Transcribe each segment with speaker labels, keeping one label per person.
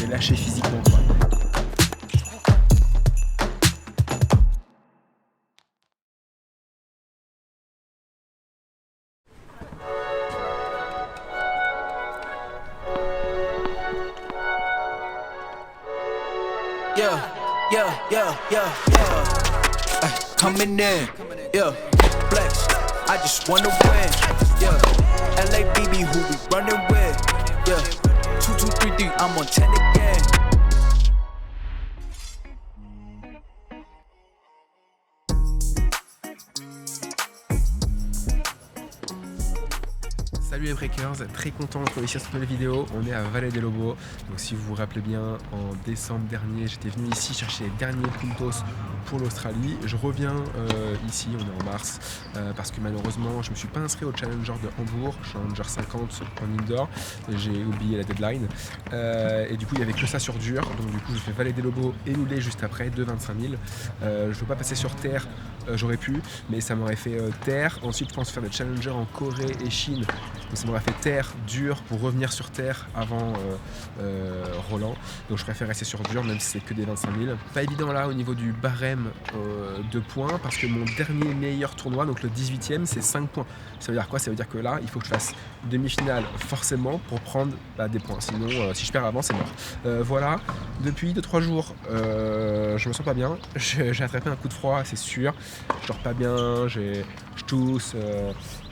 Speaker 1: lâcher physiquement, quoi.
Speaker 2: Coming in, yeah, flex. I just wanna win, yeah. LABB, who we running with, yeah. 2, 2, 3, 3, I'm on 10 again.
Speaker 1: Salut les breakers, très content de retrouver ici cette nouvelle vidéo. On est à Valle del Lobo. Donc si vous vous rappelez bien, en décembre dernier, j'étais venu ici chercher les derniers puntos pour l'Australie. Je reviens ici, on est en mars, parce que malheureusement, je me suis pas inscrit au Challenger de Hambourg, Challenger 50 en indoor. J'ai oublié la deadline. Et du coup, il n'y avait que ça sur dur. Donc du coup, je fais Valle del Lobo et Loulé juste après, de 25 000. Je ne veux pas passer sur terre, j'aurais pu, mais ça m'aurait fait terre. Ensuite, je pense faire des Challengers en Corée et Chine. Donc ça m'aurait fait terre, dur, pour revenir sur terre avant Roland. Donc je préfère rester sur dur, même si c'est que des 25 000. Pas évident là au niveau du barème de points, parce que mon dernier meilleur tournoi, donc le 18e, c'est 5 points. Ça veut dire quoi? Ça veut dire que là, il faut que je fasse demi-finale forcément pour prendre des points. Sinon, si je perds avant, c'est mort. Voilà, depuis 2-3 jours, je me sens pas bien. J'ai attrapé un coup de froid, c'est sûr. Je dors pas bien, je tousse,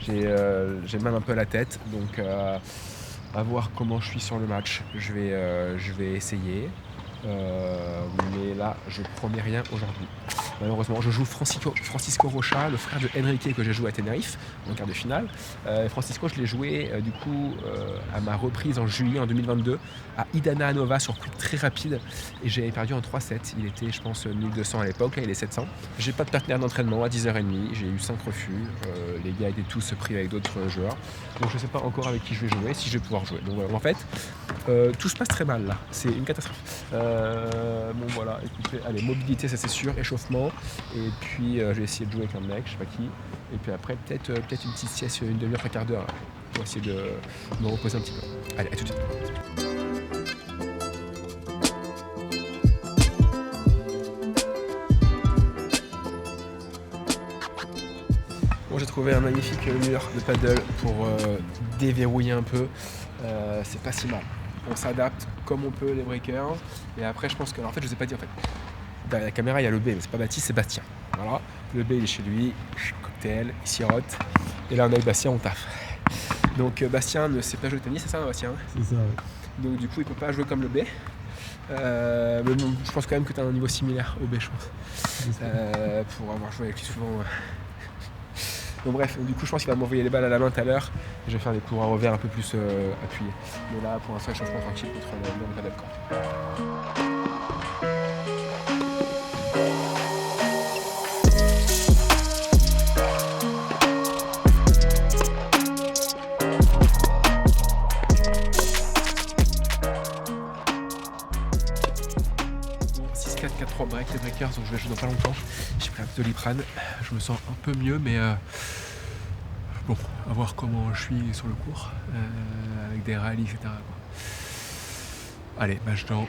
Speaker 1: j'ai mal un peu à la tête. Donc à voir comment je suis sur le match. Je vais essayer. Mais là, je promets rien aujourd'hui. Malheureusement, je joue Francisco Rocha, le frère de Enrique que j'ai joué à Tenerife en quart de finale. Francisco, je l'ai joué du coup à ma reprise en juillet en 2022 à Idana Nova sur coup très rapide et j'ai perdu en 3-7. Il était, je pense, 1200 à l'époque, là il est 700. J'ai pas de partenaire d'entraînement à 10h30, j'ai eu 5 refus. Les gars étaient tous pris avec d'autres joueurs. Donc je sais pas encore avec qui je vais jouer, si je vais pouvoir jouer. Donc en fait, tout se passe très mal là, c'est une catastrophe. Bon voilà, écoutez, allez, mobilité ça c'est sûr, échauffement, et puis je vais essayer de jouer avec un mec, je sais pas qui, et puis après peut-être une petite sieste, une demi-heure, un quart d'heure, pour essayer de me reposer un petit peu. Allez, à tout de suite. Bon, j'ai trouvé un magnifique mur de paddle pour déverrouiller un peu, c'est pas si mal. On s'adapte comme on peut les breakers. Et après je pense que, alors, en fait je vous ai pas dit en fait. Derrière la caméra il y a le B, mais c'est pas Baptiste, c'est Bastien. Voilà. Le B il est chez lui, cocktail, il sirote. Et là on a avec Bastien, on taffe. Donc Bastien ne sait pas jouer au tennis, c'est ça Bastien?
Speaker 3: C'est ça, ouais.
Speaker 1: Donc du coup il peut pas jouer comme le B. Mais bon, je pense quand même que tu as un niveau similaire au B, je pense. Pour avoir joué avec lui souvent. Donc bref, du coup je pense qu'il va m'envoyer les balles à la main tout à l'heure. Je vais faire des coups à revers un peu plus appuyés. Mais là pour l'instant je suis tranquille contre le paddle court. Break les breakers, donc je vais jouer dans pas longtemps. J'ai pris un peu de Doliprane, je me sens un peu mieux, mais bon, à voir comment je suis sur le cours, avec des rallyes, etc. Allez, match dans,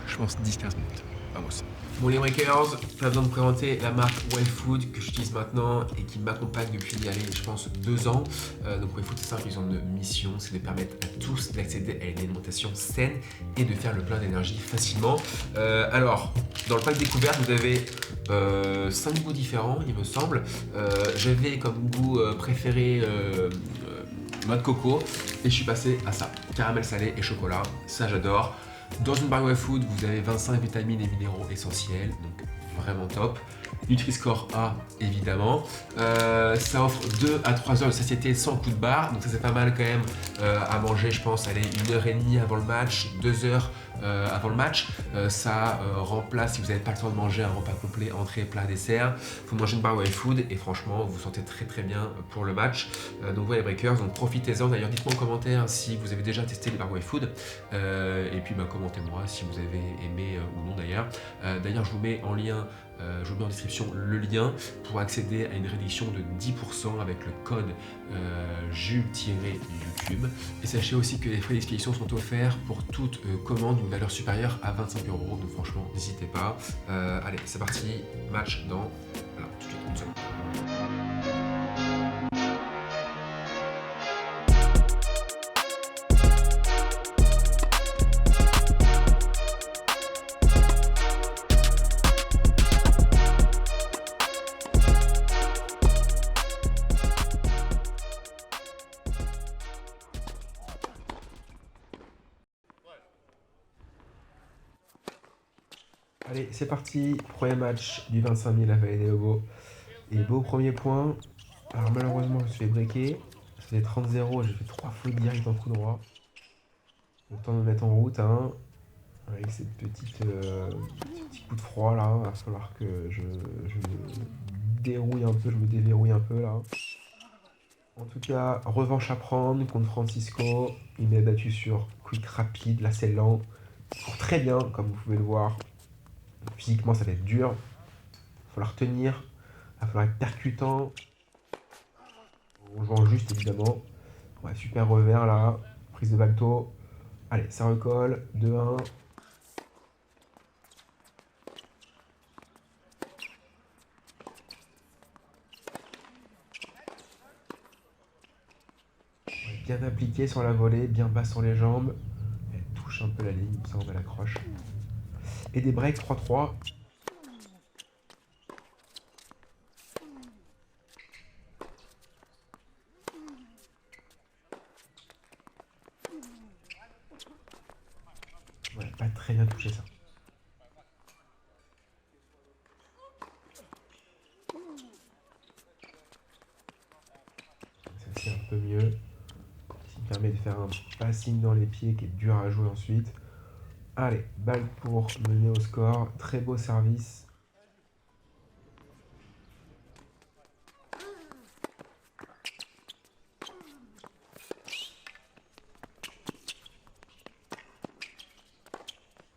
Speaker 1: je pense, 10-15 minutes. Vamos. Bon les breakers, pas besoin de présenter la marque Wellfood que j'utilise maintenant et qui m'accompagne depuis, je pense, 2 ans. Donc Wellfood, c'est simple, ils ont une mission, c'est de permettre à tous d'accéder à une alimentation saine et de faire le plein d'énergie facilement. Alors, dans le pack découverte, vous avez 5 goûts différents, il me semble. J'avais comme goût préféré noix de coco et je suis passé à ça, caramel salé et chocolat, ça j'adore. Dans une barre Wellfood, vous avez 25 vitamines et minéraux essentiels, donc vraiment top. Nutri-Score A, évidemment. Ça offre 2 à 3 heures de satiété sans coup de barre, donc ça c'est pas mal quand même à manger, je pense, allez, 1h30 avant le match, 2 heures avant le match. Ça remplace, si vous n'avez pas le temps de manger un repas complet, entrée, plat, dessert. Vous mangez une barre Wellfood et franchement, vous vous sentez très très bien pour le match. Donc voilà les breakers, donc profitez-en. D'ailleurs, dites-moi en commentaire si vous avez déjà testé les barres Wellfood. Et puis commentez-moi si vous avez aimé ou non d'ailleurs. D'ailleurs, je vous mets en lien, je vous mets en description le lien pour accéder à une réduction de 10% avec le code Jules-YouTube. Et sachez aussi que les frais d'expédition sont offerts pour toute commande une valeur supérieure à 25 €. Donc franchement, n'hésitez pas. Allez, c'est parti. Match dans... Alors, tout de suite, une seconde. Allez, c'est parti. Premier match du 25 000 à Vallée des Lobos. Et beau premier point. Alors malheureusement, je me suis fait breaker. Ça faisait 30-0, j'ai fait 3 fautes directes en coup droit. Le temps de me mettre en route, hein. Avec cette petite, ce petit coup de froid là, il va falloir que je me dérouille un peu, je me déverrouille un peu là. En tout cas, revanche à prendre contre Francisco. Il m'a battu sur quick rapide, là c'est lent. Il court très bien, comme vous pouvez le voir. Physiquement, ça va être dur. Il va falloir tenir. Il va falloir être percutant. On joue en juste, évidemment. Ouais, super revers, là. Prise de balto. Allez, ça recolle. 2-1. Ouais, bien appliqué sur la volée, bien bas sur les jambes. Elle touche un peu la ligne, ça on va l'accroche. Et des breaks 3-3. Ouais, pas très bien touché ça. Ça c'est un peu mieux. Ce qui permet de faire un passing dans les pieds qui est dur à jouer ensuite. Allez, balle pour mener au score. Très beau service.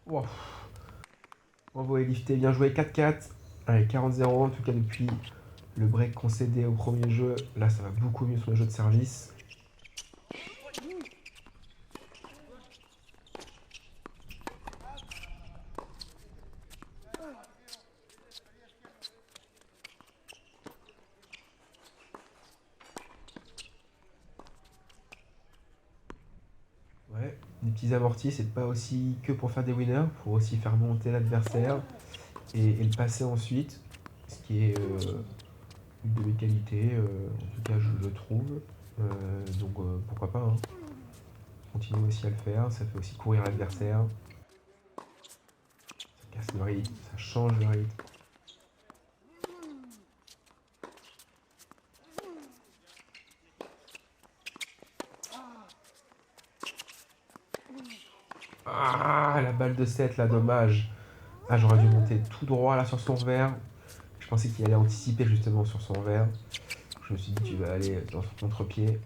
Speaker 1: Wow. Envoyé lifté, bien joué, 4-4. Allez, 40-0 en tout cas depuis le break concédé au premier jeu. Là, ça va beaucoup mieux sur le jeu de service. Ouais, des petits amortis, c'est pas aussi que pour faire des winners, pour aussi faire monter l'adversaire et le passer ensuite, ce qui est une de mes qualités, en tout cas je trouve. Donc pourquoi pas, hein. Continuer aussi à le faire, ça fait aussi courir l'adversaire. Ça casse le rythme, ça change le rythme. Ah, la balle de 7 là, dommage. Ah, j'aurais dû monter tout droit là sur son revers. Je pensais qu'il allait anticiper justement sur son revers. Je me suis dit, tu vas aller dans son contre-pied.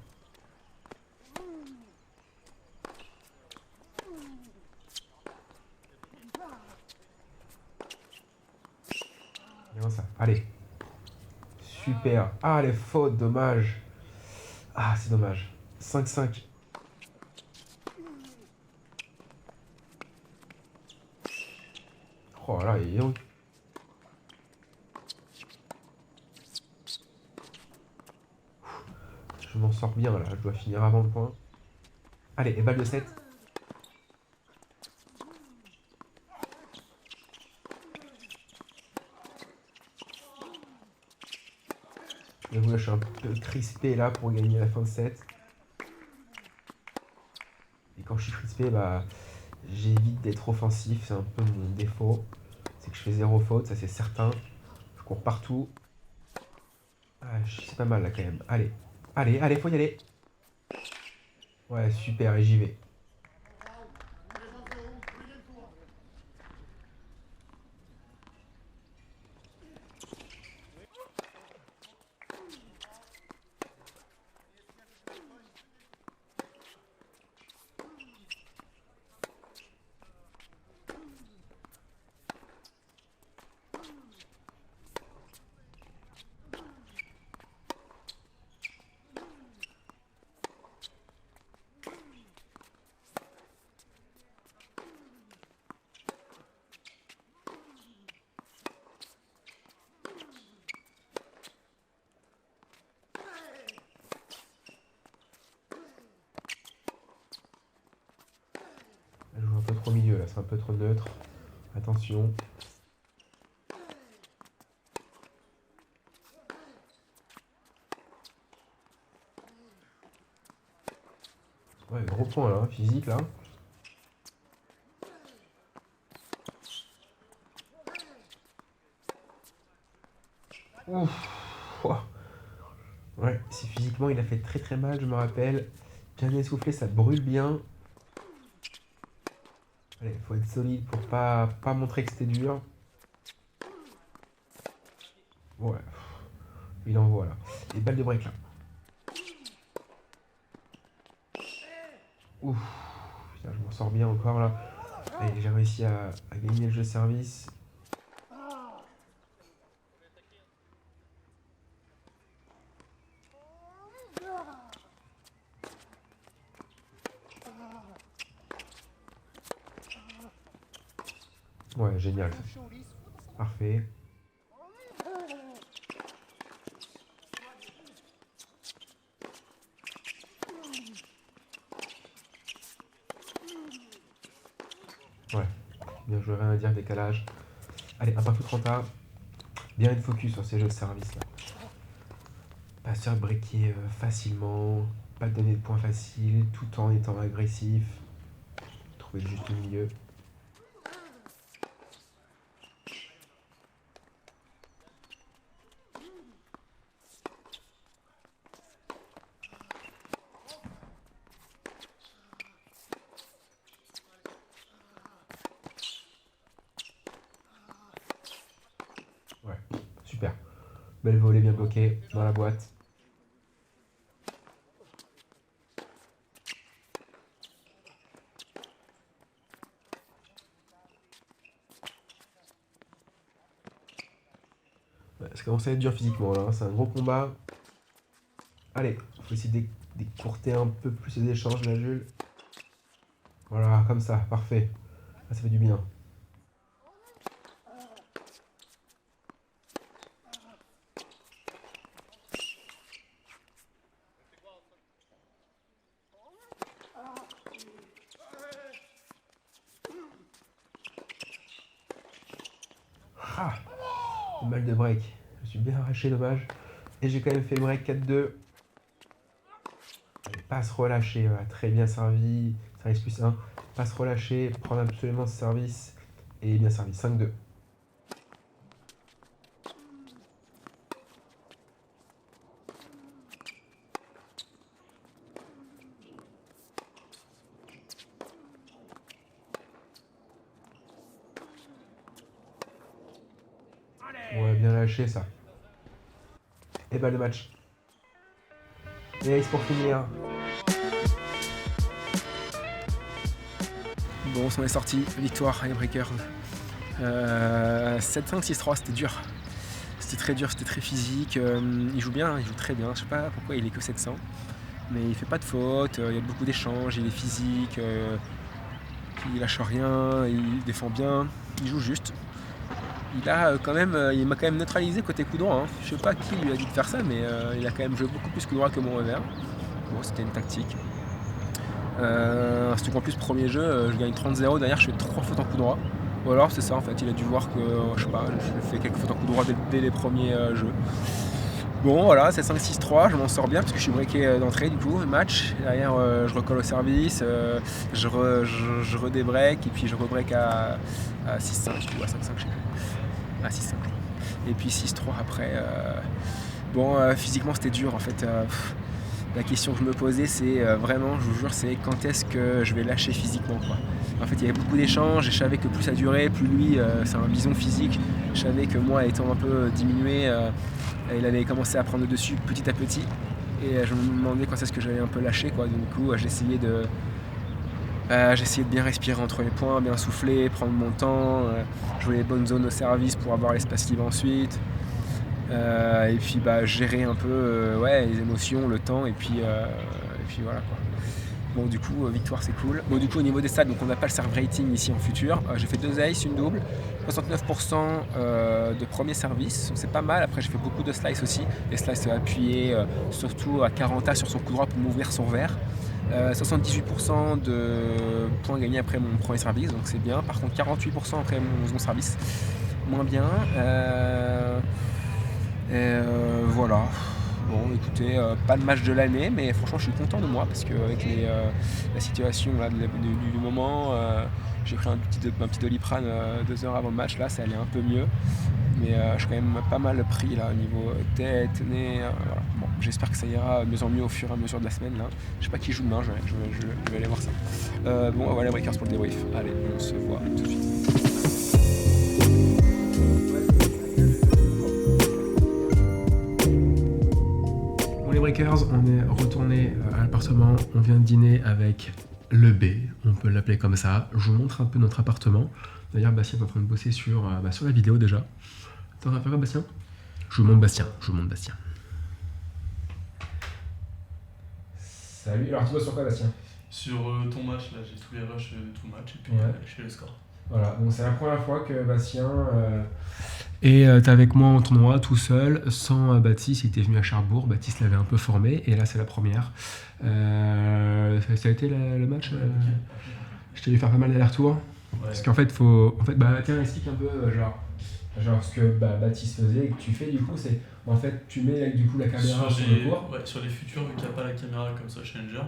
Speaker 1: Bien ça. Allez. Super. Ah, les fautes, dommage. Ah, c'est dommage. 5-5. Oh là, il est où? Je m'en sors bien là, je dois finir avant le point. Allez, et balle de 7. J'avoue, là, je suis un peu crispé là pour gagner la fin de set. Et quand je suis crispé, bah, j'évite d'être offensif, c'est un peu mon défaut. C'est que je fais zéro faute, ça c'est certain. Je cours partout. Ah, c'est pas mal là quand même. Allez, allez, allez, faut y aller. Ouais, super, et j'y vais. trop au milieu là, c'est un peu trop neutre. Attention. Ouais, gros point là, physique là. Ouf. Ouais, si physiquement il a fait très très mal, je me rappelle. Bien essoufflé, ça brûle bien. Allez, faut être solide pour pas montrer que c'était dur. Ouais. Il envoie là. Et balle de break là. Ouf. Putain, je m'en sors bien encore là. Allez, j'ai réussi à gagner le jeu service. Ouais, génial. Parfait. Ouais, bien joué, rien à dire, décalage. Allez, un partout 30 A. Bien être focus sur ces jeux de service là. Pas se faire breaker facilement, pas donner de points faciles, tout en étant agressif. Trouver le juste milieu. Ouais, super. Belle volée bien bloquée dans la boîte. Ouais, ça commence à être dur physiquement là, hein. C'est un gros combat. Allez, faut essayer d'écourter un peu plus les échanges là, Jules. Voilà, comme ça, parfait. Ah, ça fait du bien. Ah, mal de break. Je me suis bien arraché, dommage. Et j'ai quand même fait le break 4-2. Pas se relâcher, voilà, très bien servi. Service plus 1. Pas se relâcher, prendre absolument ce service. Et bien servi, 5-2. Ouais, bien lâché ça. Et bah le match. Et ace pour finir. Bon, on s'en est sorti. Victoire, les Breakers. 7-5, 6-3, c'était dur. C'était très dur, c'était très physique. Il joue bien, il joue très bien. Je sais pas pourquoi il est que 700. Mais il fait pas de faute, il y a beaucoup d'échanges, il est physique, il lâche rien, il défend bien, il joue juste. Il m'a quand même neutralisé côté coup droit. Hein. Je sais pas qui lui a dit de faire ça, mais il a quand même joué beaucoup plus coup droit que mon revers. Bon, c'était une tactique. Surtout qu'en plus, premier jeu, je gagne 30-0, derrière je fais 3 fautes en coup droit. Ou alors c'est ça en fait, il a dû voir que je sais pas, je fais quelques fautes en coup droit dès les premiers jeux. Bon voilà, c'est 5-6-3, je m'en sors bien parce que je suis breaké d'entrée du coup, match. Derrière je recolle au service, je redébreak et puis je rebreak à 6-5 ou à 5-5, je sais plus. À 6-5. Et puis 6-3 après. Physiquement c'était dur en fait. La question que je me posais c'est vraiment, je vous jure, c'est quand est-ce que je vais lâcher physiquement quoi. En fait il y avait beaucoup d'échanges et je savais que plus ça durait, plus lui c'est un bison physique. Je savais que moi étant un peu diminué, il allait commencer à prendre le dessus petit à petit. Et je me demandais quand est-ce que j'allais un peu lâcher quoi. Du coup j'essayais de bien respirer entre les points, bien souffler, prendre mon temps, jouer les bonnes zones au service pour avoir l'espace libre ensuite. Et puis gérer un peu les émotions, le temps et puis voilà quoi. Bon du coup victoire c'est cool. Bon du coup au niveau des stats, donc on n'a pas le serve rating ici en futur. J'ai fait 2 aces, une double, 69% de premier service, c'est pas mal. Après j'ai fait beaucoup de slices aussi. Les slices appuyés surtout à 40A sur son coup droit pour m'ouvrir son revers. 78% de points gagnés après mon premier service, donc c'est bien. Par contre 48% après mon second service, moins bien. Voilà. Bon, écoutez, pas le match de l'année, mais franchement, je suis content de moi parce qu'avec la situation là, du moment, j'ai pris un petit Doliprane 2 heures avant le match. Là, ça allait un peu mieux, mais je suis quand même pas mal pris là au niveau tête, nez. Voilà. Bon, j'espère que ça ira de mieux en mieux au fur et à mesure de la semaine. Là. Je sais pas qui joue demain, je vais aller voir ça. Bon, voilà, Breakers pour le débrief. Allez, on se voit tout de suite. Les Breakers, on est retourné à l'appartement, on vient de dîner avec le B, on peut l'appeler comme ça. Je vous montre un peu notre appartement. D'ailleurs, Bastien est en train de bosser sur la vidéo déjà. T'es en train de faire quoi, Bastien ? Je vous montre Bastien. Salut, alors tu bosses sur quoi, Bastien ?
Speaker 3: Sur ton match, là, j'ai tous les rushs de tout le match et puis je fais le score.
Speaker 1: Voilà, donc c'est la première fois que Bastien est avec moi en tournoi tout seul, sans Baptiste. Il était venu à Cherbourg, Baptiste l'avait un peu formé, et là c'est la première. Ça a été le match Je t'ai dû faire pas mal d'allers-retours. Ouais. Parce qu'en fait, tiens, explique un peu genre ce que Baptiste faisait et que tu fais du coup, c'est en fait tu mets du coup la caméra sur le court.
Speaker 3: Ouais, sur les futurs, vu qu'il n'y a pas la caméra comme ça Challenger,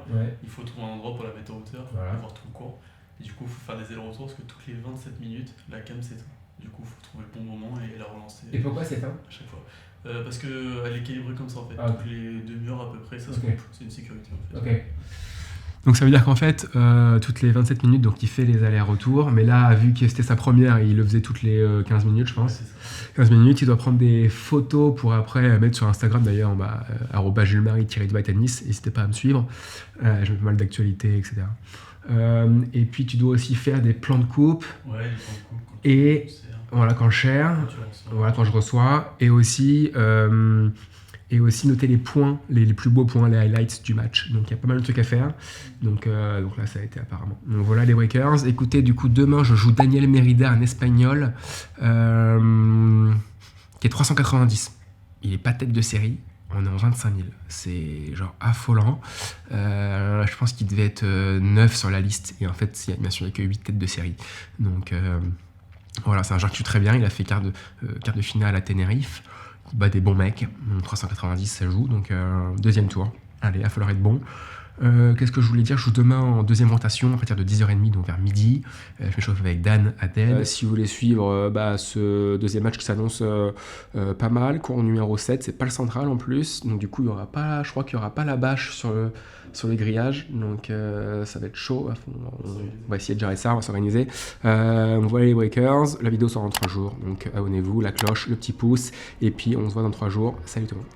Speaker 3: il faut trouver un endroit pour la mettre en hauteur, et voir tout le court. Et du coup, il faut faire des allers-retours parce que toutes les 27 minutes, la cam s'éteint. Du coup, il faut trouver le bon moment et la relancer. Et pourquoi s'éteint ? À chaque fois. Parce qu'elle est calibrée comme ça en fait. Toutes les demi-heures à peu près, ça se coupe. C'est une sécurité en fait.
Speaker 1: Donc ça veut dire qu'en fait, toutes les 27 minutes, donc il fait les allers-retours. Mais là, vu que c'était sa première, il le faisait toutes les 15 minutes, je pense. Ouais, 15 minutes, il doit prendre des photos pour après mettre sur Instagram d'ailleurs, @julesmarie_tennis. N'hésitez pas à me suivre. Je mets pas mal d'actualités, etc. Et puis tu dois aussi faire des plans de coupe.
Speaker 3: Ouais, les plans de coupe.
Speaker 1: Et voilà, quand je share, voilà, quand je reçois. Et aussi noter les points, les plus beaux points, les highlights du match. Donc il y a pas mal de trucs à faire. Donc là, ça a été apparemment. Donc voilà les Breakers. Écoutez, du coup, demain, je joue Daniel Merida, un Espagnol, qui est 390. Il est pas tête de série. On est en 25 000, c'est genre affolant. Je pense qu'il devait être 9 sur la liste. Et en fait, bien sûr, il n'y a que 8 têtes de série. Donc voilà, c'est un joueur qui joue très bien. Il a fait quart de finale à Tenerife. Il bat des bons mecs. 390, ça joue. Donc deuxième tour. Allez, il va falloir être bon. Qu'est-ce que je voulais dire ? Je joue demain en deuxième rotation à partir de 10h30, donc vers midi. Je m'échauffe avec Dan Adel. Si vous voulez suivre ce deuxième match qui s'annonce pas mal, cours numéro 7, c'est pas le central en plus, donc du coup je crois qu'il n'y aura pas la bâche sur le grillage, donc ça va être chaud. On va essayer de gérer ça, on va s'organiser. Voilà les Breakers, la vidéo sort dans 3 jours, donc abonnez-vous, la cloche, le petit pouce, et puis on se voit dans 3 jours. Salut tout le monde.